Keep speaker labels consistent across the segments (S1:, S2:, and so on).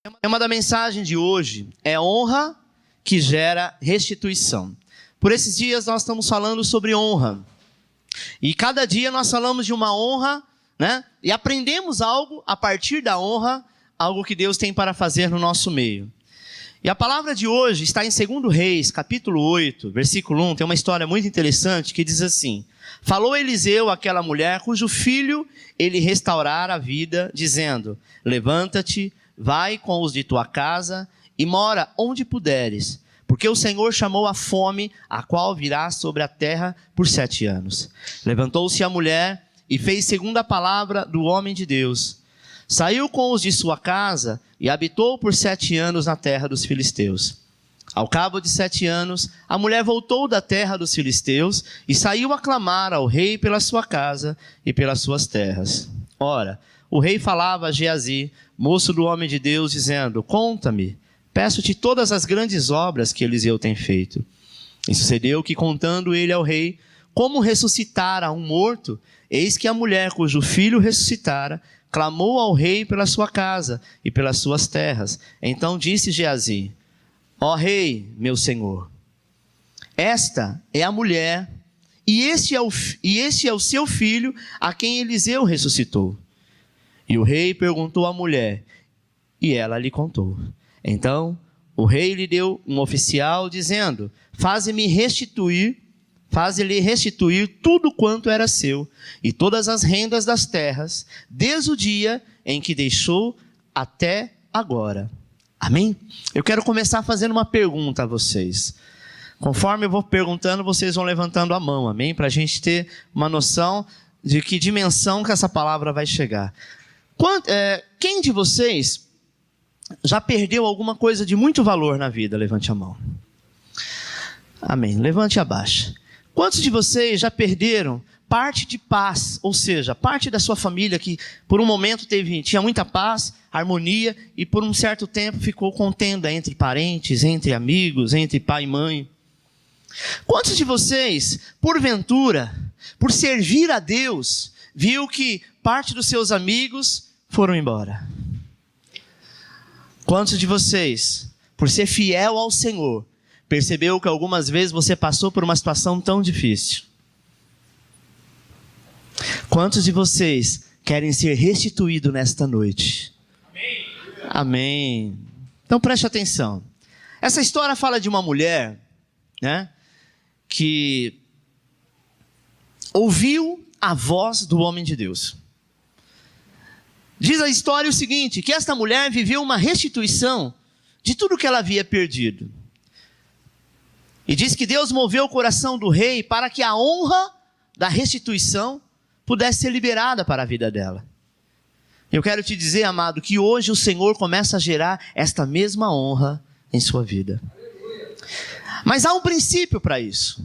S1: O tema da mensagem de hoje é honra que gera restituição. Por esses dias nós estamos falando sobre honra. E cada dia nós falamos de uma honra, né? E aprendemos algo a partir da honra, algo que Deus tem para fazer no nosso meio. E a palavra de hoje está em 2 Reis, capítulo 8, versículo 1. Tem uma história muito interessante que diz assim: falou Eliseu àquela mulher cujo filho ele restaurara a vida, dizendo: levanta-te, vai com os de tua casa e mora onde puderes, porque o Senhor chamou a fome, a qual virá sobre a terra por 7 anos. Levantou-se a mulher e fez segundo a palavra do homem de Deus. Saiu com os de sua casa e habitou por 7 anos na terra dos filisteus. Ao cabo de 7 anos, a mulher voltou da terra dos filisteus e saiu a clamar ao rei pela sua casa e pelas suas terras. Ora, o rei falava a Geazi, moço do homem de Deus, dizendo: conta-me, peço-te todas as grandes obras que Eliseu tem feito. E sucedeu que, contando ele ao rei como ressuscitara um morto, eis que a mulher cujo filho ressuscitara clamou ao rei pela sua casa e pelas suas terras. Então disse Geazi: ó rei, meu senhor, esta é a mulher, e este é o seu filho, a quem Eliseu ressuscitou. E o rei perguntou à mulher, e ela lhe contou. Então o rei lhe deu um oficial, dizendo: faze-lhe restituir tudo quanto era seu, e todas as rendas das terras, desde o dia em que deixou até agora. Amém? Eu quero começar fazendo uma pergunta a vocês. Conforme eu vou perguntando, vocês vão levantando a mão, amém? Para a gente ter uma noção de que dimensão que essa palavra vai chegar. Quem de vocês já perdeu alguma coisa de muito valor na vida? Levante a mão. Amém. Levante e abaixe. Quantos de vocês já perderam parte de paz, ou seja, parte da sua família que por um momento tinha muita paz, harmonia, e por um certo tempo ficou contenda entre parentes, entre amigos, entre pai e mãe? Quantos de vocês, porventura, por servir a Deus, viu que parte dos seus amigos foram embora? Quantos de vocês, por ser fiel ao Senhor, percebeu que algumas vezes você passou por uma situação tão difícil? Quantos de vocês querem ser restituídos nesta noite? Amém. Amém. Então preste atenção. Essa história fala de uma mulher, né, que ouviu a voz do homem de Deus. Diz a história o seguinte, que esta mulher viveu uma restituição de tudo que ela havia perdido. E diz que Deus moveu o coração do rei para que a honra da restituição pudesse ser liberada para a vida dela. Eu quero te dizer, amado, que hoje o Senhor começa a gerar esta mesma honra em sua vida. Mas há um princípio para isso.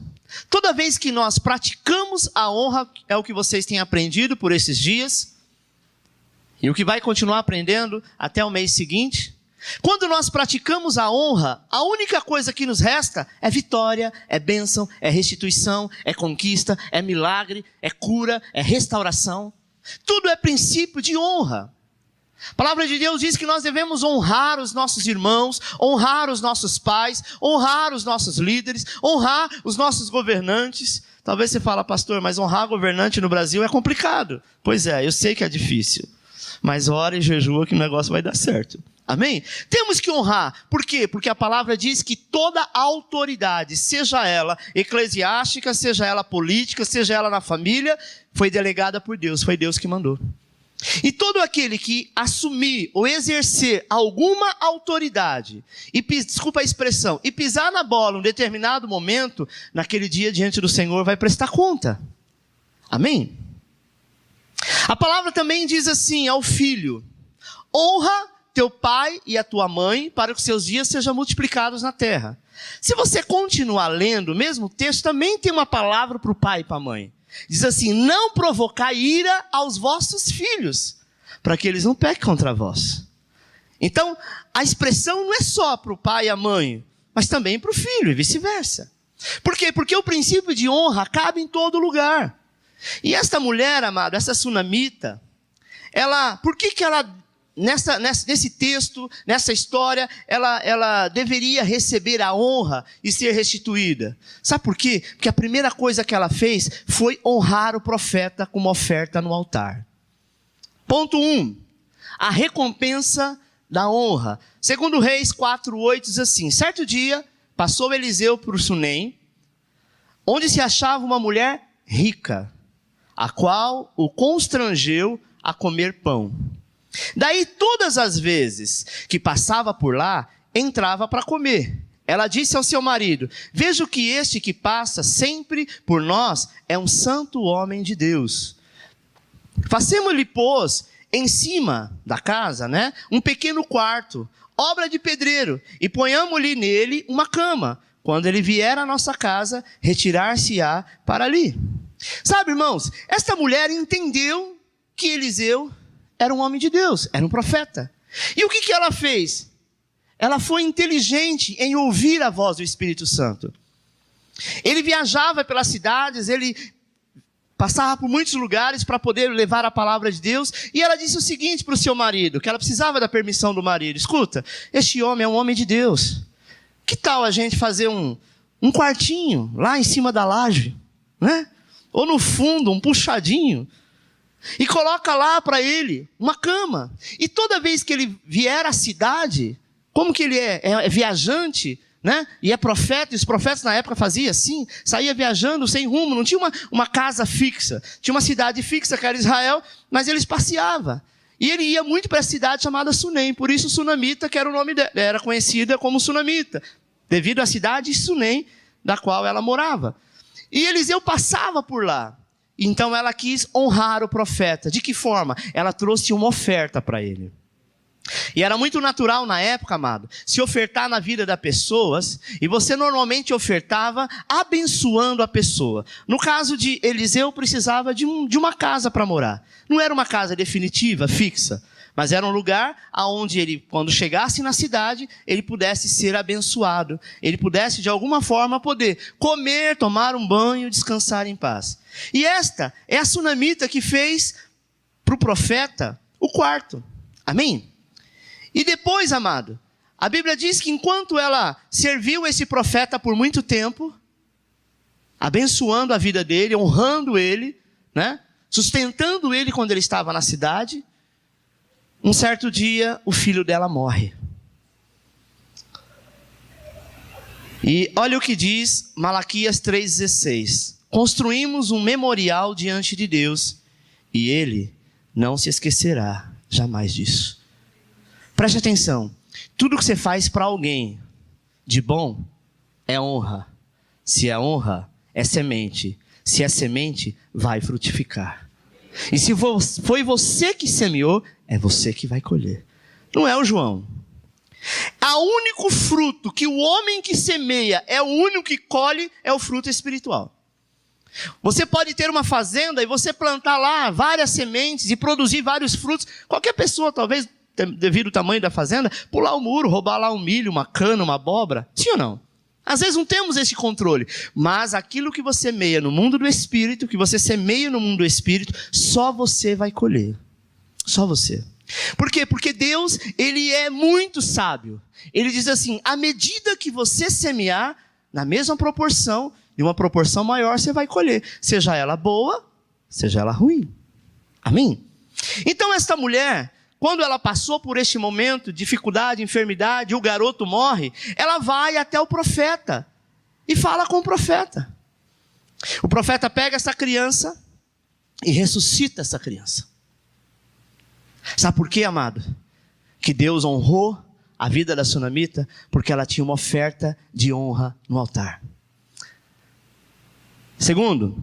S1: Toda vez que nós praticamos a honra, é o que vocês têm aprendido por esses dias, e o que vai continuar aprendendo até o mês seguinte. Quando nós praticamos a honra, a única coisa que nos resta é vitória, é bênção, é restituição, é conquista, é milagre, é cura, é restauração. Tudo é princípio de honra. A palavra de Deus diz que nós devemos honrar os nossos irmãos, honrar os nossos pais, honrar os nossos líderes, honrar os nossos governantes. Talvez você fale: pastor, mas honrar governante no Brasil é complicado. Pois é, eu sei que é difícil. Mas ora e jejua que o negócio vai dar certo. Amém? Temos que honrar. Por quê? Porque a palavra diz que toda autoridade, seja ela eclesiástica, seja ela política, seja ela na família, foi delegada por Deus. Foi Deus que mandou. E todo aquele que assumir ou exercer alguma autoridade, desculpa a expressão, e pisar na bola em um determinado momento, naquele dia diante do Senhor vai prestar conta. Amém? A palavra também diz assim ao filho: honra teu pai e a tua mãe, para que os seus dias sejam multiplicados na terra. Se você continuar lendo, o mesmo texto também tem uma palavra para o pai e para a mãe. Diz assim: não provocar ira aos vossos filhos, para que eles não pequem contra vós. Então, a expressão não é só para o pai e a mãe, mas também para o filho e vice-versa. Por quê? Porque o princípio de honra cabe em todo lugar. E esta mulher, amado, essa sunamita, por que ela nesse texto, nessa história, ela deveria receber a honra e ser restituída. Sabe por quê? Porque a primeira coisa que ela fez foi honrar o profeta com uma oferta no altar. Ponto 1. A recompensa da honra. Segundo Reis 4:8 diz assim: certo dia, passou Eliseu por Sunem, onde se achava uma mulher rica, a qual o constrangeu a comer pão. Daí, todas as vezes que passava por lá, entrava para comer. Ela disse ao seu marido: vejo que este que passa sempre por nós é um santo homem de Deus. Façamos-lhe, pois, em cima da casa, um pequeno quarto, obra de pedreiro, e ponhamos-lhe nele uma cama. Quando ele vier à nossa casa, retirar-se-á para ali. Sabe, irmãos, esta mulher entendeu que Eliseu era um homem de Deus, era um profeta. E o que ela fez? Ela foi inteligente em ouvir a voz do Espírito Santo. Ele viajava pelas cidades, ele passava por muitos lugares para poder levar a palavra de Deus. E ela disse o seguinte para o seu marido, que ela precisava da permissão do marido: escuta, este homem é um homem de Deus. Que tal a gente fazer um quartinho lá em cima da laje, ou no fundo, um puxadinho, e coloca lá para ele uma cama. E toda vez que ele vier à cidade, como que ele é viajante, e é profeta, e os profetas na época faziam assim, saía viajando sem rumo, não tinha uma casa fixa, tinha uma cidade fixa que era Israel, mas eles passeavam. E ele ia muito para a cidade chamada Sunem, por isso Sunamita, que era o nome dela, era conhecida como Sunamita, devido à cidade Sunem, da qual ela morava. E Eliseu passava por lá. Então ela quis honrar o profeta. De que forma? Ela trouxe uma oferta para ele. E era muito natural na época, amado, se ofertar na vida das pessoas, e você normalmente ofertava abençoando a pessoa. No caso de Eliseu, precisava de uma casa para morar. Não era uma casa definitiva, fixa, mas era um lugar onde ele, quando chegasse na cidade, ele pudesse ser abençoado. Ele pudesse, de alguma forma, poder comer, tomar um banho, descansar em paz. E esta é a sunamita que fez para o profeta o quarto. Amém? E depois, amado, a Bíblia diz que enquanto ela serviu esse profeta por muito tempo, abençoando a vida dele, honrando ele, sustentando ele quando ele estava na cidade, um certo dia o filho dela morre. E olha o que diz Malaquias 3,16. Construímos um memorial diante de Deus, e ele não se esquecerá jamais disso. Preste atenção, tudo que você faz para alguém de bom é honra. Se é honra, é semente. Se é semente, vai frutificar. E se foi você que semeou, é você que vai colher. Não é o João. O único fruto que o homem que semeia é o único que colhe é o fruto espiritual. Você pode ter uma fazenda e você plantar lá várias sementes e produzir vários frutos. Qualquer pessoa, talvez, devido ao tamanho da fazenda, pular o muro, roubar lá um milho, uma cana, uma abóbora. Sim ou não? Às vezes não temos esse controle. Mas aquilo que você semeia no mundo do Espírito, que você semeia no mundo do Espírito, só você vai colher. Só você. Por quê? Porque Deus, Ele é muito sábio. Ele diz assim, à medida que você semear, na mesma proporção, de uma proporção maior, você vai colher. Seja ela boa, seja ela ruim. Amém? Então esta mulher, quando ela passou por este momento, dificuldade, enfermidade, o garoto morre, ela vai até o profeta e fala com o profeta. O profeta pega essa criança e ressuscita essa criança. Sabe por quê, amado? Que Deus honrou a vida da sunamita, porque ela tinha uma oferta de honra no altar. Segundo,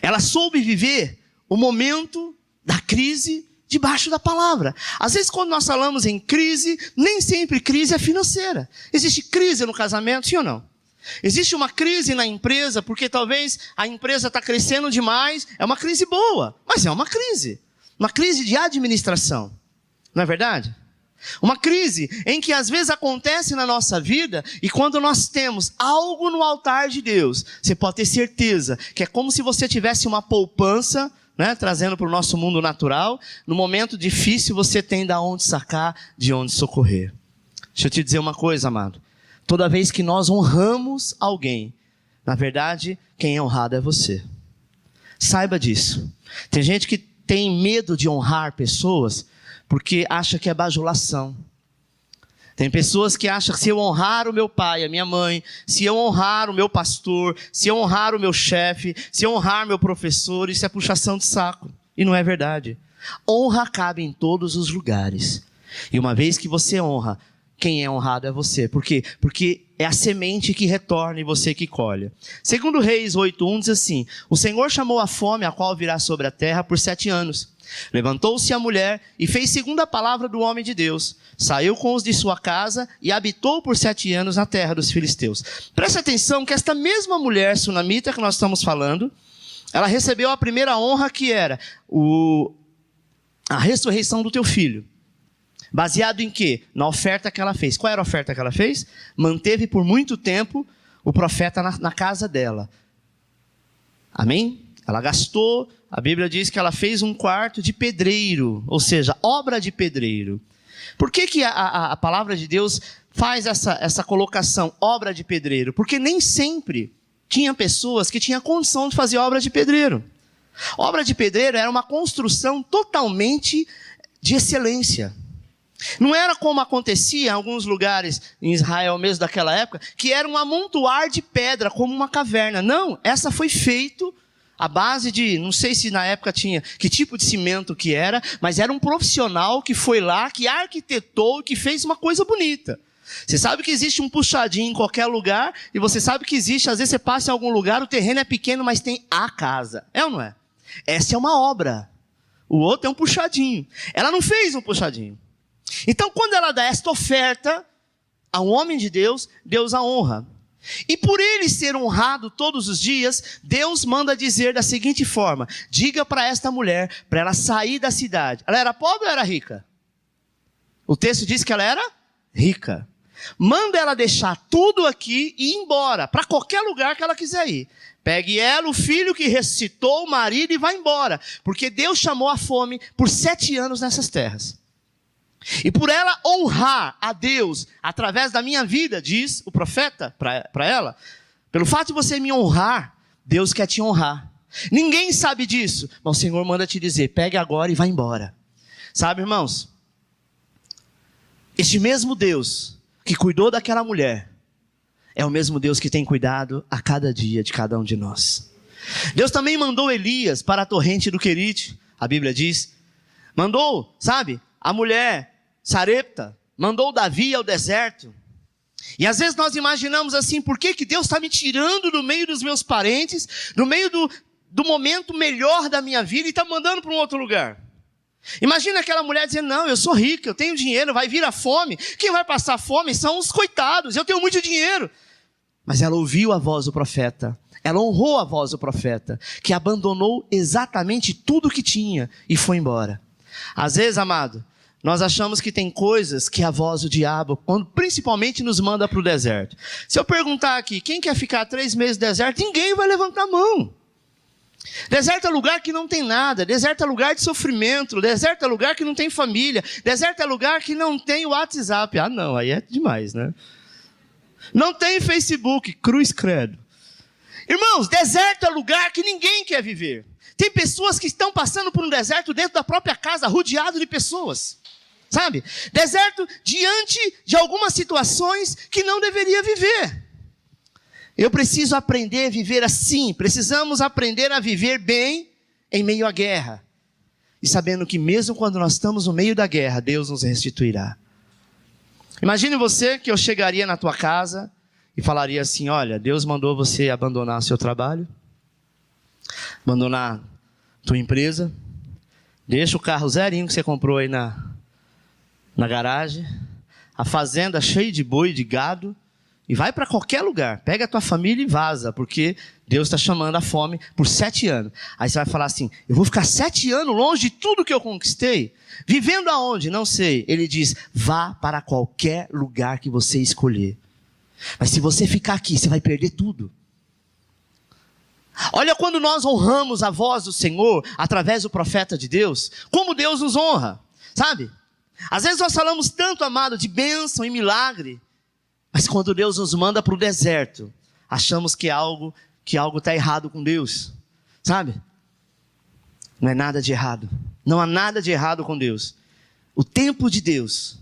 S1: ela soube viver o momento da crise debaixo da palavra. Às vezes, quando nós falamos em crise, nem sempre crise é financeira. Existe crise no casamento, sim ou não? Existe uma crise na empresa, porque talvez a empresa está crescendo demais. É uma crise boa, mas é uma crise. Uma crise de administração. Não é verdade? Uma crise em que às vezes acontece na nossa vida, e quando nós temos algo no altar de Deus, você pode ter certeza que é como se você tivesse uma poupança né, trazendo para o nosso mundo natural. No momento difícil você tem de onde sacar, de onde socorrer. Deixa eu te dizer uma coisa, amado. Toda vez que nós honramos alguém, na verdade, quem é honrado é você. Saiba disso. Tem gente que tem medo de honrar pessoas porque acha que é bajulação. Tem pessoas que acham que se eu honrar o meu pai, a minha mãe, se eu honrar o meu pastor, se eu honrar o meu chefe, se eu honrar meu professor, isso é puxação de saco. E não é verdade. Honra cabe em todos os lugares. E uma vez que você honra, quem é honrado é você. Por quê? Porque é a semente que retorna e você que colhe. Segundo Reis 8:1 diz assim: o Senhor chamou a fome, a qual virá sobre a terra por 7 anos. Levantou-se a mulher e fez segundo a palavra do homem de Deus. Saiu com os de sua casa e habitou por 7 anos na terra dos filisteus. Preste atenção que esta mesma mulher sunamita que nós estamos falando, ela recebeu a primeira honra, que era a ressurreição do teu filho. Baseado em quê? Na oferta que ela fez. Qual era a oferta que ela fez? Manteve por muito tempo o profeta na casa dela. Amém? Ela gastou, a Bíblia diz que ela fez um quarto de pedreiro, ou seja, obra de pedreiro. Por que a palavra de Deus faz essa colocação, obra de pedreiro? Porque nem sempre tinha pessoas que tinham condição de fazer obra de pedreiro. Obra de pedreiro era uma construção totalmente de excelência. Não era como acontecia em alguns lugares em Israel mesmo daquela época, que era um amontoar de pedra, como uma caverna. Não, essa foi feito à base de, não sei se na época tinha que tipo de cimento que era, mas era um profissional que foi lá, que arquitetou, que fez uma coisa bonita. Você sabe que existe um puxadinho em qualquer lugar, e você sabe que existe, às vezes você passa em algum lugar, o terreno é pequeno, mas tem a casa. É ou não é? Essa é uma obra. O outro é um puxadinho. Ela não fez um puxadinho. Então, quando ela dá esta oferta a um homem de Deus, Deus a honra. E por ele ser honrado todos os dias, Deus manda dizer da seguinte forma: diga para esta mulher, para ela sair da cidade. Ela era pobre ou era rica? O texto diz que ela era rica. Manda ela deixar tudo aqui e ir embora, para qualquer lugar que ela quiser ir. Pegue ela, o filho que ressuscitou, o marido, e vai embora. Porque Deus chamou a fome por 7 anos nessas terras. E por ela honrar a Deus através da minha vida, diz o profeta para ela, pelo fato de você me honrar, Deus quer te honrar. Ninguém sabe disso, mas o Senhor manda te dizer: pegue agora e vá embora. Sabe, irmãos, este mesmo Deus que cuidou daquela mulher é o mesmo Deus que tem cuidado a cada dia de cada um de nós. Deus também mandou Elias para a torrente do Querite, a Bíblia diz. Mandou, sabe, a mulher Sarepta, mandou Davi ao deserto. E às vezes nós imaginamos assim: por que Deus está me tirando do meio dos meus parentes, do meio do momento melhor da minha vida, e está mandando para um outro lugar? Imagina aquela mulher dizendo: não, eu sou rica, eu tenho dinheiro, vai vir a fome. Quem vai passar fome são os coitados, eu tenho muito dinheiro. Mas ela ouviu a voz do profeta, ela honrou a voz do profeta, que abandonou exatamente tudo que tinha e foi embora. Às vezes, amado, nós achamos que tem coisas que a voz do diabo, quando principalmente nos manda para o deserto. Se eu perguntar aqui, quem quer ficar 3 meses no deserto? Ninguém vai levantar a mão. Deserto é lugar que não tem nada, deserto é lugar de sofrimento, deserto é lugar que não tem família, deserto é lugar que não tem WhatsApp. Ah não, aí é demais, né? Não tem Facebook, cruz credo. Irmãos, deserto é lugar que ninguém quer viver. Tem pessoas que estão passando por um deserto dentro da própria casa, rodeado de pessoas. Sabe? Deserto diante de algumas situações que não deveria viver. Eu preciso aprender a viver assim. Precisamos aprender a viver bem em meio à guerra. E sabendo que mesmo quando nós estamos no meio da guerra, Deus nos restituirá. Imagine você que eu chegaria na tua casa e falaria assim: olha, Deus mandou você abandonar seu trabalho, abandonar tua empresa, deixa o carro zerinho que você comprou aí na garagem, a fazenda cheia de boi, de gado, e vai para qualquer lugar, pega a tua família e vaza, porque Deus está chamando a fome por 7 anos. Aí você vai falar assim: eu vou ficar 7 anos longe de tudo que eu conquistei? Vivendo aonde? Não sei. Ele diz: vá para qualquer lugar que você escolher. Mas se você ficar aqui, você vai perder tudo. Olha quando nós honramos a voz do Senhor através do profeta de Deus, como Deus nos honra, sabe? Às vezes nós falamos tanto, amado, de bênção e milagre, mas quando Deus nos manda para o deserto, achamos que algo está errado com Deus, sabe? Não é nada de errado, não há nada de errado com Deus. O tempo de Deus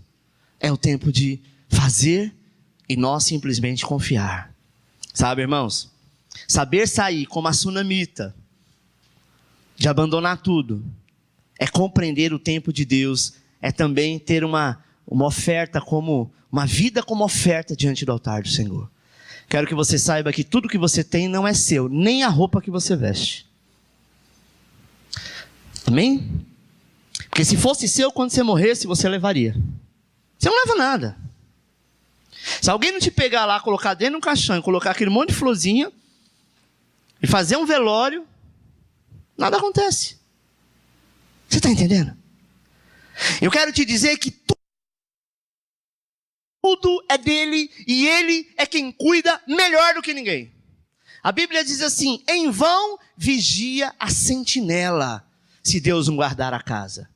S1: é o tempo de fazer e nós simplesmente confiar, sabe, irmãos? Saber sair como a sunamita, de abandonar tudo, é compreender o tempo de Deus, é também ter uma oferta como, uma vida como oferta diante do altar do Senhor. Quero que você saiba que tudo que você tem não é seu, nem a roupa que você veste. Amém? Porque se fosse seu, quando você morresse, você levaria. Você não leva nada. Se alguém não te pegar lá, colocar dentro de um caixão e colocar aquele monte de florzinha, e fazer um velório, nada acontece. Você está entendendo? Eu quero te dizer que tudo é dele e ele é quem cuida melhor do que ninguém. A Bíblia diz assim: em vão vigia a sentinela, se Deus não guardar a casa.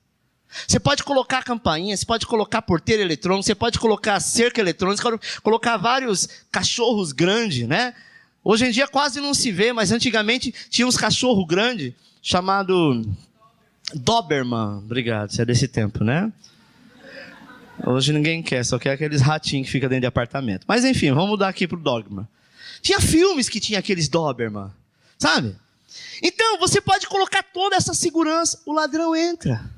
S1: Você pode colocar campainha, você pode colocar porteiro eletrônico, você pode colocar cerca eletrônica, colocar vários cachorros grandes, né? Hoje em dia quase não se vê, mas antigamente tinha uns cachorros grandes, chamado Doberman. Obrigado, você é desse tempo, né? Hoje ninguém quer, só quer aqueles ratinhos que ficam dentro de apartamento. Mas enfim, vamos mudar aqui para o Doberman. Tinha filmes que tinha aqueles Doberman, sabe? Então, você pode colocar toda essa segurança, o ladrão entra.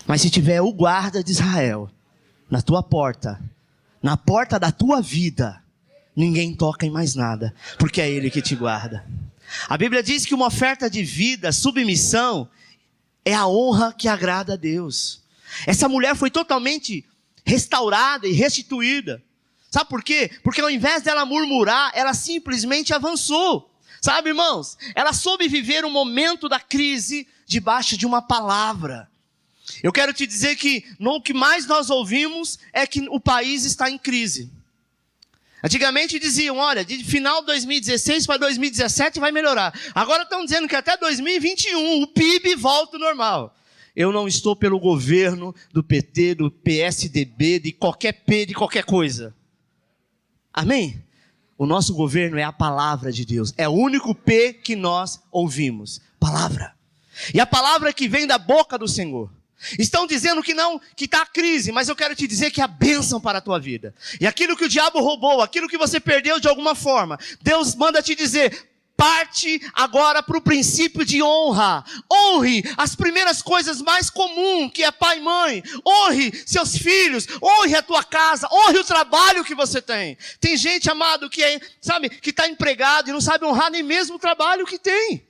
S1: Mas se tiver o guarda de Israel na tua porta, na porta da tua vida, ninguém toca em mais nada, porque é Ele que te guarda. A Bíblia diz que uma oferta de vida, submissão, é a honra que agrada a Deus. Essa mulher foi totalmente restaurada e restituída. Sabe por quê? Porque ao invés dela murmurar, ela simplesmente avançou. Sabe, irmãos? Ela soube viver o momento da crise debaixo de uma palavra. Eu quero te dizer que o que mais nós ouvimos é que o país está em crise. Antigamente diziam, olha, de final de 2016 para 2017 vai melhorar. Agora estão dizendo que até 2021 o PIB volta ao normal. Eu não estou pelo governo do PT, do PSDB, de qualquer P, de qualquer coisa. Amém? O nosso governo é a palavra de Deus. É o único P que nós ouvimos. Palavra. E a palavra que vem da boca do Senhor. Estão dizendo que não, que está a crise, mas eu quero te dizer que é a bênção para a tua vida. E aquilo que o diabo roubou, aquilo que você perdeu de alguma forma, Deus manda te dizer, parte agora para o princípio de honra. Honre as primeiras coisas mais comuns, que é pai e mãe. Honre seus filhos, honre a tua casa, honre o trabalho que você tem. Tem gente, amado, que está empregado e não sabe honrar nem mesmo o trabalho que tem.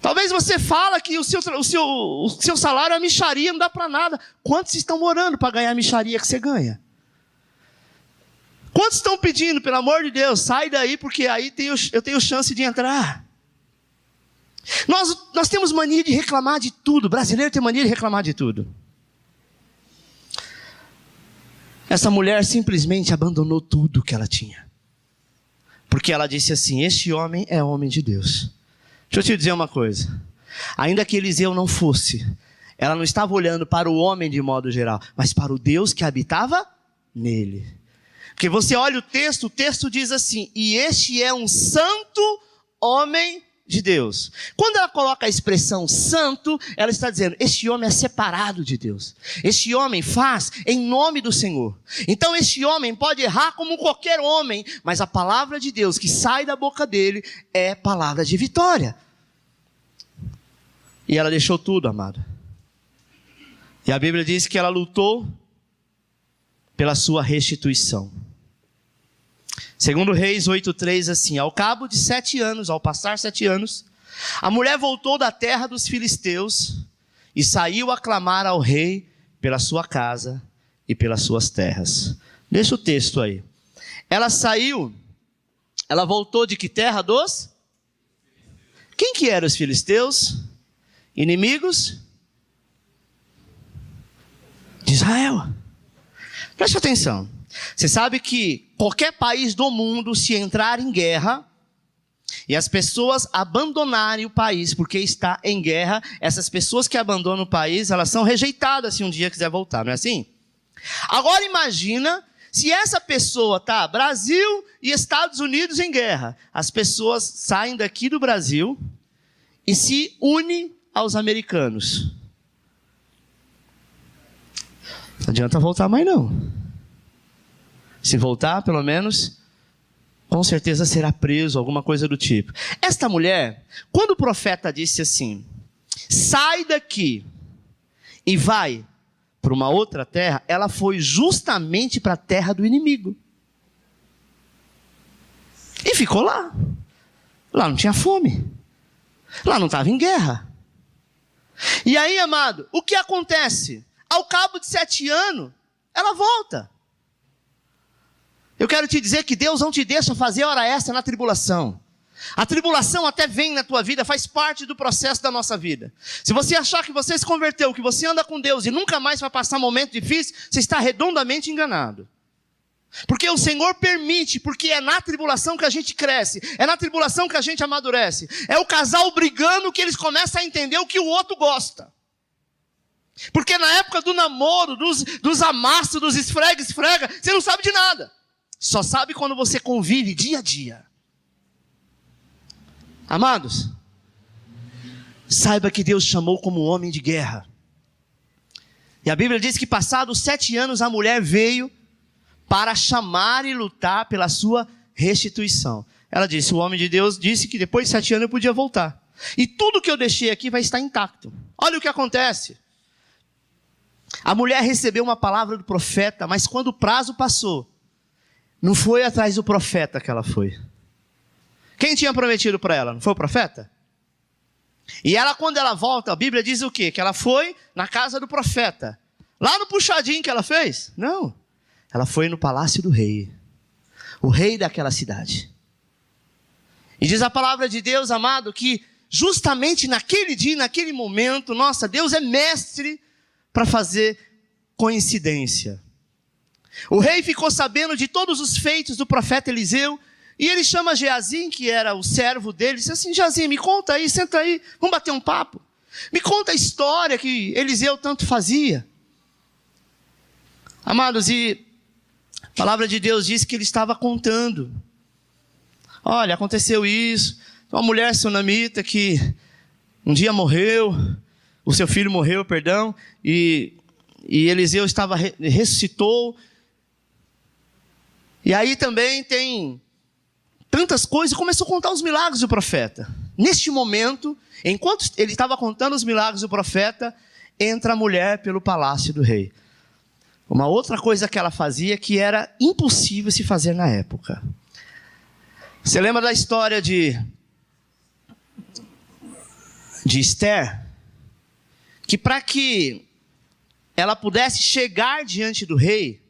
S1: Talvez você fala que o seu salário é mixaria, não dá para nada. Quantos estão orando para ganhar a mixaria que você ganha? Quantos estão pedindo, pelo amor de Deus, sai daí porque aí eu tenho chance de entrar? Nós temos mania de reclamar de tudo. O brasileiro tem mania de reclamar de tudo. Essa mulher simplesmente abandonou tudo que ela tinha. Porque ela disse assim, este homem é homem de Deus. Deixa eu te dizer uma coisa. Ainda que Eliseu não fosse, ela não estava olhando para o homem de modo geral, mas para o Deus que habitava nele. Porque você olha o texto diz assim, e este é um santo homem de Deus. Quando ela coloca a expressão santo, ela está dizendo, este homem é separado de Deus. Este homem faz em nome do Senhor. Então este homem pode errar como qualquer homem, mas a palavra de Deus que sai da boca dele é palavra de vitória. E ela deixou tudo, amado. E a Bíblia diz que ela lutou pela sua restituição. Segundo Reis 8:3, assim, ao cabo de 7 anos, ao passar 7 anos, a mulher voltou da terra dos filisteus e saiu a clamar ao rei pela sua casa e pelas suas terras. Deixa o texto aí. Ela voltou de que terra dos? Quem que eram os filisteus? Inimigos de Israel. Preste atenção. Você sabe que qualquer país do mundo, se entrar em guerra, e as pessoas abandonarem o país porque está em guerra, essas pessoas que abandonam o país, elas são rejeitadas se um dia quiser voltar, não é assim? Agora imagina se essa pessoa está Brasil e Estados Unidos em guerra. As pessoas saem daqui do Brasil e se unem aos americanos. Não adianta voltar mais não. Se voltar, pelo menos, com certeza será preso, alguma coisa do tipo. Esta mulher, quando o profeta disse assim, sai daqui e vai para uma outra terra, ela foi justamente para a terra do inimigo. E ficou lá. Lá não tinha fome. Lá não estava em guerra. E aí, amado, o que acontece? Ao cabo de 7 anos, ela volta. Eu quero te dizer que Deus não te deixa fazer hora extra na tribulação. A tribulação até vem na tua vida, faz parte do processo da nossa vida. Se você achar que você se converteu, que você anda com Deus e nunca mais vai passar momento difícil, você está redondamente enganado. Porque o Senhor permite, porque é na tribulação que a gente cresce, é na tribulação que a gente amadurece. É o casal brigando que eles começam a entender o que o outro gosta. Porque na época do namoro, dos amassos, dos esfrega, você não sabe de nada. Só sabe quando você convive dia a dia. Amados, saiba que Deus chamou como homem de guerra. E a Bíblia diz que passados 7 anos a mulher veio para chamar e lutar pela sua restituição. Ela disse, o homem de Deus disse que depois de 7 anos eu podia voltar. E tudo que eu deixei aqui vai estar intacto. Olha o que acontece. A mulher recebeu uma palavra do profeta, mas quando o prazo passou, não foi atrás do profeta que ela foi. Quem tinha prometido para ela? Não foi o profeta? E ela, quando ela volta, a Bíblia diz o quê? Que ela foi na casa do profeta. Lá no puxadinho que ela fez? Não. Ela foi no palácio do rei. O rei daquela cidade. E diz a palavra de Deus, amado, que justamente naquele dia, naquele momento, nossa, Deus é mestre para fazer coincidência. O rei ficou sabendo de todos os feitos do profeta Eliseu, e ele chama Geazim, que era o servo dele, e disse assim, Geazim, me conta aí, senta aí, vamos bater um papo. Me conta a história que Eliseu tanto fazia. Amados, e a palavra de Deus diz que ele estava contando. Olha, aconteceu isso, uma mulher sunamita que um dia morreu, o seu filho morreu, perdão, e Eliseu ressuscitou. E aí também tem tantas coisas, e começou a contar os milagres do profeta. Neste momento, enquanto ele estava contando os milagres do profeta, entra a mulher pelo palácio do rei. Uma outra coisa que ela fazia que era impossível se fazer na época. Você lembra da história de Esther? Que para que ela pudesse chegar diante do rei,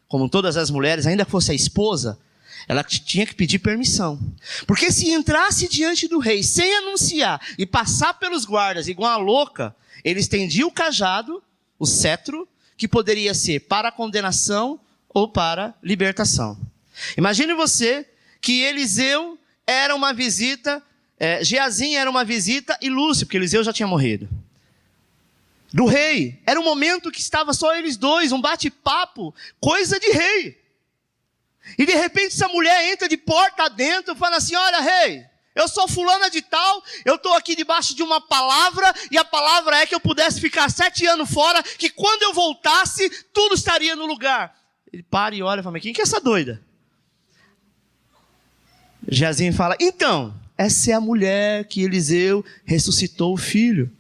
S1: como todas as mulheres, ainda que fosse a esposa, ela tinha que pedir permissão. Porque se entrasse diante do rei sem anunciar e passar pelos guardas igual a louca, ele estendia o cajado, o cetro, que poderia ser para condenação ou para libertação. Imagine você que Eliseu era uma visita, Geazim era uma visita ilustre, porque Eliseu já tinha morrido. Do rei, era um momento que estava só eles dois, um bate-papo, coisa de rei. E de repente essa mulher entra de porta dentro, fala assim, olha rei, eu sou fulana de tal, eu estou aqui debaixo de uma palavra, e a palavra é que eu pudesse ficar 7 anos fora, que quando eu voltasse, tudo estaria no lugar. Ele para e olha e fala, mas quem que é essa doida? Geazim fala, então, essa é a mulher que Eliseu ressuscitou o filho.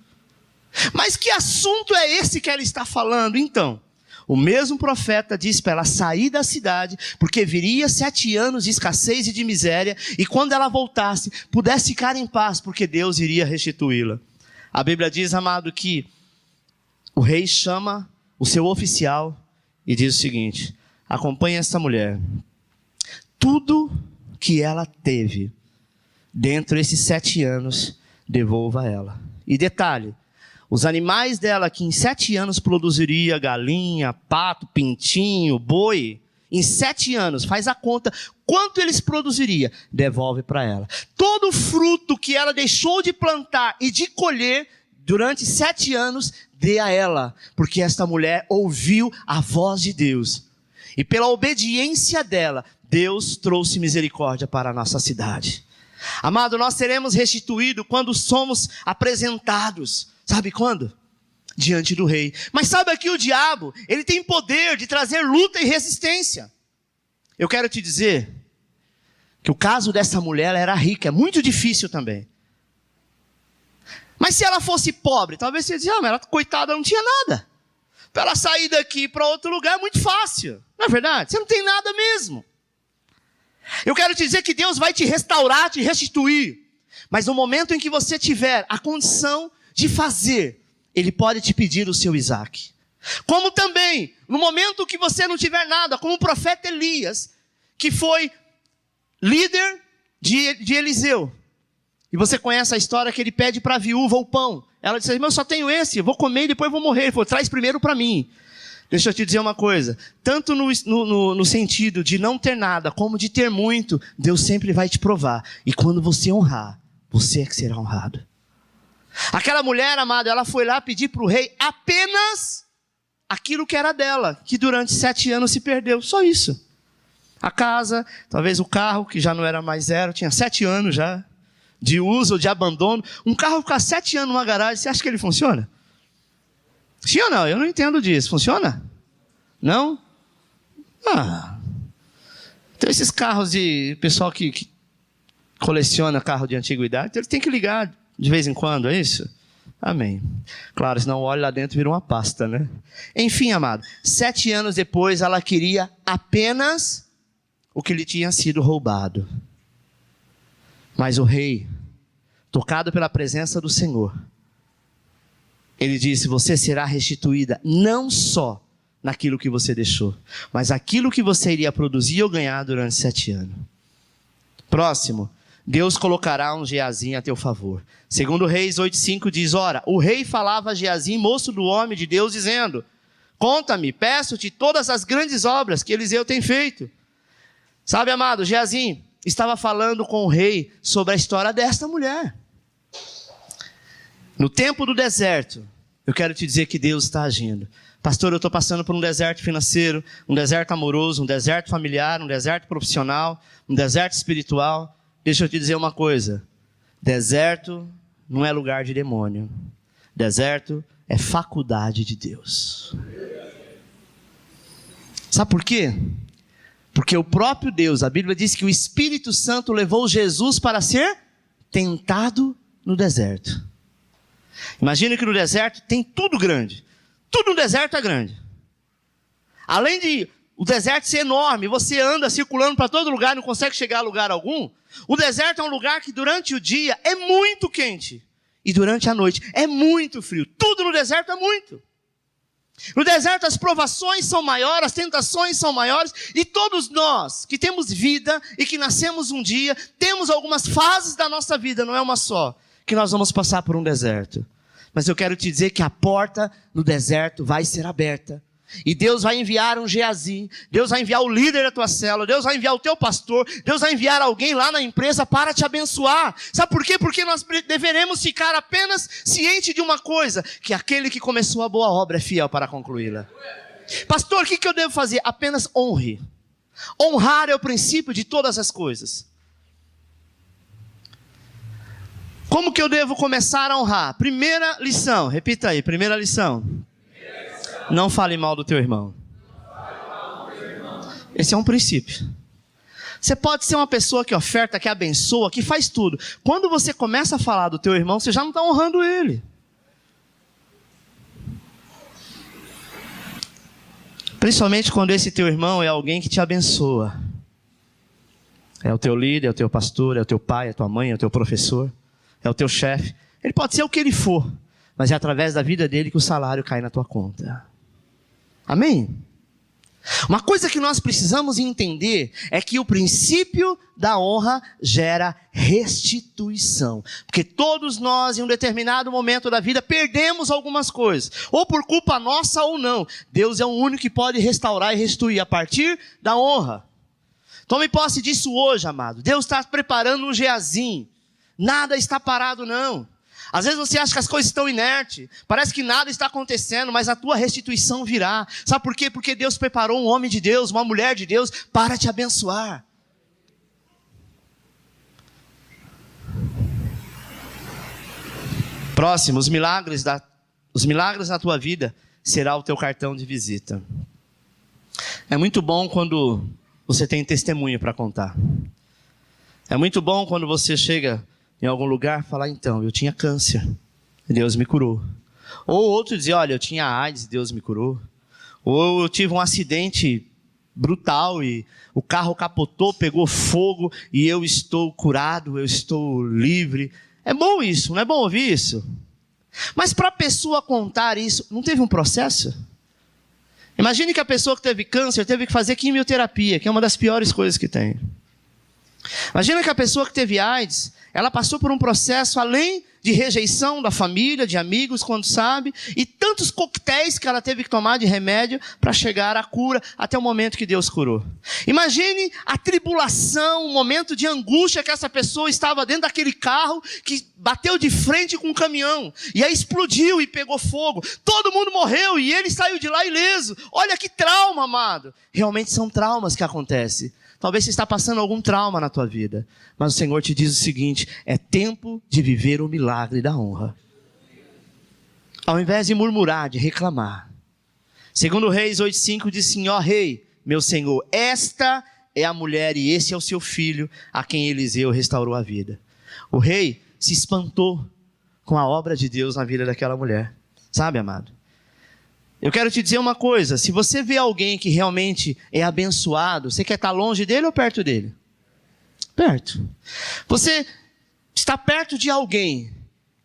S1: Mas que assunto é esse que ela está falando? Então, o mesmo profeta disse para ela sair da cidade, porque viria 7 anos de escassez e de miséria, e quando ela voltasse, pudesse ficar em paz, porque Deus iria restituí-la. A Bíblia diz, amado, que o rei chama o seu oficial e diz o seguinte, acompanhe essa mulher. Tudo que ela teve dentro desses 7 anos, devolva a ela. E detalhe, os animais dela que em 7 anos produziria galinha, pato, pintinho, boi, em 7 anos, faz a conta, quanto eles produziriam, devolve para ela. Todo fruto que ela deixou de plantar e de colher, durante 7 anos, dê a ela, porque esta mulher ouviu a voz de Deus. E pela obediência dela, Deus trouxe misericórdia para a nossa cidade. Amado, nós seremos restituídos quando somos apresentados. Sabe quando? Diante do rei. Mas sabe aqui o diabo, ele tem poder de trazer luta e resistência. Eu quero te dizer que o caso dessa mulher, ela era rica, é muito difícil também. Mas se ela fosse pobre, talvez você dizia, mas ela, coitada, não tinha nada. Para ela sair daqui para outro lugar é muito fácil. Não é verdade? Você não tem nada mesmo. Eu quero te dizer que Deus vai te restaurar, te restituir. Mas no momento em que você tiver a condição de fazer, Ele pode te pedir o seu Isaac. Como também, no momento que você não tiver nada, como o profeta Elias, que foi líder de Eliseu. E você conhece a história que ele pede para a viúva o pão. Ela disse, eu só tenho esse, eu vou comer e depois vou morrer. Ele falou, traz primeiro para mim. Deixa eu te dizer uma coisa, tanto no sentido de não ter nada, como de ter muito, Deus sempre vai te provar. E quando você honrar, você é que será honrado. Aquela mulher, amado, ela foi lá pedir para o rei apenas aquilo que era dela, que durante 7 anos se perdeu, só isso. A casa, talvez o carro, que já não era mais zero, tinha 7 anos já, de uso ou de abandono. Um carro ficar 7 anos numa garagem, você acha que ele funciona? Sim ou não? Eu não entendo disso. Funciona? Não? Então esses carros de pessoal que coleciona carro de antiguidade, eles têm que ligar de vez em quando, é isso? Amém. Claro, senão o óleo lá dentro vira uma pasta, né? Enfim, amado, 7 anos depois ela queria apenas o que lhe tinha sido roubado. Mas o rei, tocado pela presença do Senhor, ele disse, você será restituída não só naquilo que você deixou, mas aquilo que você iria produzir ou ganhar durante 7 anos. Próximo, Deus colocará um Geazi a teu favor. Segundo Reis 8:5 diz, ora, o rei falava a Geazi, moço do homem de Deus, dizendo, conta-me, peço-te todas as grandes obras que Eliseu tem feito. Sabe, amado, Geazi estava falando com o rei sobre a história desta mulher. No tempo do deserto, eu quero te dizer que Deus está agindo. Pastor, eu estou passando por um deserto financeiro, um deserto amoroso, um deserto familiar, um deserto profissional, um deserto espiritual. Deixa eu te dizer uma coisa. Deserto não é lugar de demônio. Deserto é faculdade de Deus. Sabe por quê? Porque o próprio Deus, a Bíblia diz que o Espírito Santo levou Jesus para ser tentado no deserto. Imagina que no deserto tem tudo grande. Tudo no deserto é grande. Além de o deserto ser enorme, você anda circulando para todo lugar e não consegue chegar a lugar algum. O deserto é um lugar que durante o dia é muito quente. E durante a noite é muito frio. Tudo no deserto é muito. No deserto as provações são maiores, as tentações são maiores. E todos nós que temos vida e que nascemos um dia, temos algumas fases da nossa vida, não é uma só, que nós vamos passar por um deserto. Mas eu quero te dizer que a porta no deserto vai ser aberta. E Deus vai enviar um Geazi, Deus vai enviar o líder da tua célula, Deus vai enviar o teu pastor, Deus vai enviar alguém lá na empresa para te abençoar. Sabe por quê? Porque nós deveremos ficar apenas ciente de uma coisa, que aquele que começou a boa obra é fiel para concluí-la. Pastor, o que eu devo fazer? Apenas honre. Honrar é o princípio de todas as coisas. Como que eu devo começar a honrar? Primeira lição, repita aí, primeira lição. Não fale mal do teu irmão. Esse é um princípio. Você pode ser uma pessoa que oferta, que abençoa, que faz tudo. Quando você começa a falar do teu irmão, você já não está honrando ele. Principalmente quando esse teu irmão é alguém que te abençoa. É o teu líder, é o teu pastor, é o teu pai, é a tua mãe, é o teu professor, é o teu chefe. Ele pode ser o que ele for, mas é através da vida dele que o salário cai na tua conta. Amém? Uma coisa que nós precisamos entender é que o princípio da honra gera restituição. Porque todos nós, em um determinado momento da vida, perdemos algumas coisas. Ou por culpa nossa ou não. Deus é o único que pode restaurar e restituir a partir da honra. Tome posse disso hoje, amado. Deus está preparando um Geazim. Nada está parado, não. Às vezes você acha que as coisas estão inertes, parece que nada está acontecendo, mas a tua restituição virá. Sabe por quê? Porque Deus preparou um homem de Deus, uma mulher de Deus, para te abençoar. Próximo, os milagres na tua vida será o teu cartão de visita. É muito bom quando você tem testemunho para contar. É muito bom quando você chega em algum lugar, falar, então, eu tinha câncer, e Deus me curou. Ou outro dizer, olha, eu tinha AIDS, e Deus me curou. Ou eu tive um acidente brutal, e o carro capotou, pegou fogo, e eu estou curado, eu estou livre. É bom isso, não é bom ouvir isso? Mas para a pessoa contar isso, não teve um processo? Imagine que a pessoa que teve câncer teve que fazer quimioterapia, que é uma das piores coisas que tem. Imagina que a pessoa que teve AIDS, ela passou por um processo além de rejeição da família, de amigos, quando sabe, e tantos coquetéis que ela teve que tomar de remédio para chegar à cura, até o momento que Deus curou. Imagine a tribulação, o momento de angústia que essa pessoa estava dentro daquele carro que bateu de frente com um caminhão, e aí explodiu e pegou fogo. Todo mundo morreu e ele saiu de lá ileso. Olha que trauma, amado. Realmente são traumas que acontecem. Talvez você está passando algum trauma na tua vida. Mas o Senhor te diz o seguinte, é tempo de viver o milagre da honra. Ao invés de murmurar, de reclamar. Segundo Reis 8:5 diz assim, ó rei, meu senhor, esta é a mulher e esse é o seu filho, a quem Eliseu restaurou a vida. O rei se espantou com a obra de Deus na vida daquela mulher. Sabe, amado? Eu quero te dizer uma coisa, se você vê alguém que realmente é abençoado, você quer estar longe dele ou perto dele? Perto. Você está perto de alguém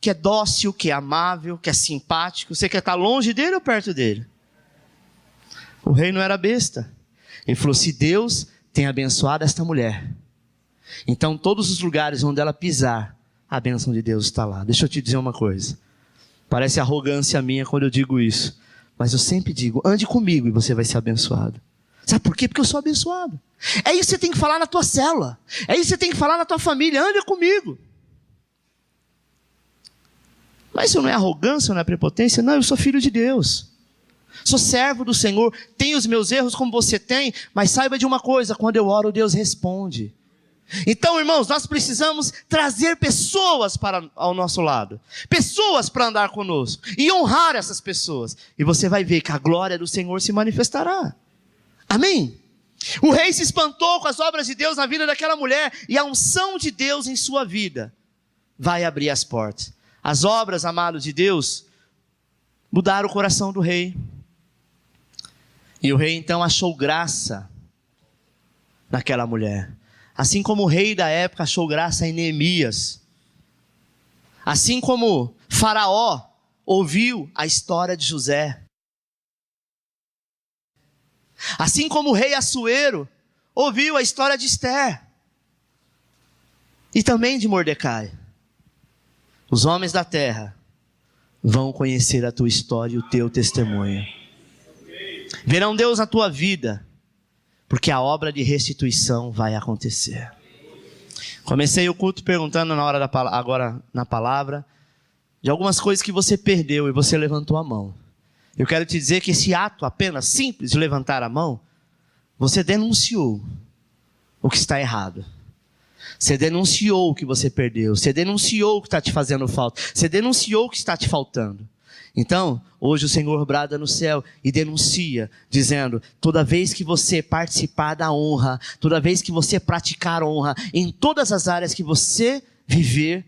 S1: que é dócil, que é amável, que é simpático, você quer estar longe dele ou perto dele? O rei não era besta. Ele falou, se Deus tem abençoado esta mulher, então todos os lugares onde ela pisar, a bênção de Deus está lá. Deixa eu te dizer uma coisa, parece arrogância minha quando eu digo isso, mas eu sempre digo, ande comigo e você vai ser abençoado. Sabe por quê? Porque eu sou abençoado. É isso que você tem que falar na tua célula. É isso que você tem que falar na tua família. Ande comigo. Mas isso não é arrogância, não é prepotência. Não, eu sou filho de Deus. Sou servo do Senhor. Tenho os meus erros como você tem. Mas saiba de uma coisa, quando eu oro, Deus responde. Então, irmãos, nós precisamos trazer pessoas ao nosso lado. Pessoas para andar conosco. E honrar essas pessoas. E você vai ver que a glória do Senhor se manifestará. Amém? O rei se espantou com as obras de Deus na vida daquela mulher. E a unção de Deus em sua vida vai abrir as portas. As obras, amados de Deus, mudaram o coração do rei. E o rei então achou graça naquela mulher. Assim como o rei da época achou graça em Neemias. Assim como Faraó ouviu a história de José. Assim como o rei Assuero ouviu a história de Esther. E também de Mordecai. Os homens da terra vão conhecer a tua história e o teu testemunho. Verão Deus na tua vida. Porque a obra de restituição vai acontecer. Comecei o culto perguntando agora na palavra, de algumas coisas que você perdeu e você levantou a mão. Eu quero te dizer que esse ato apenas simples de levantar a mão, você denunciou o que está errado. Você denunciou o que você perdeu. Você denunciou o que está te fazendo falta. Você denunciou o que está te faltando. Então, hoje o Senhor brada no céu e denuncia, dizendo, toda vez que você participar da honra, toda vez que você praticar honra, em todas as áreas que você viver,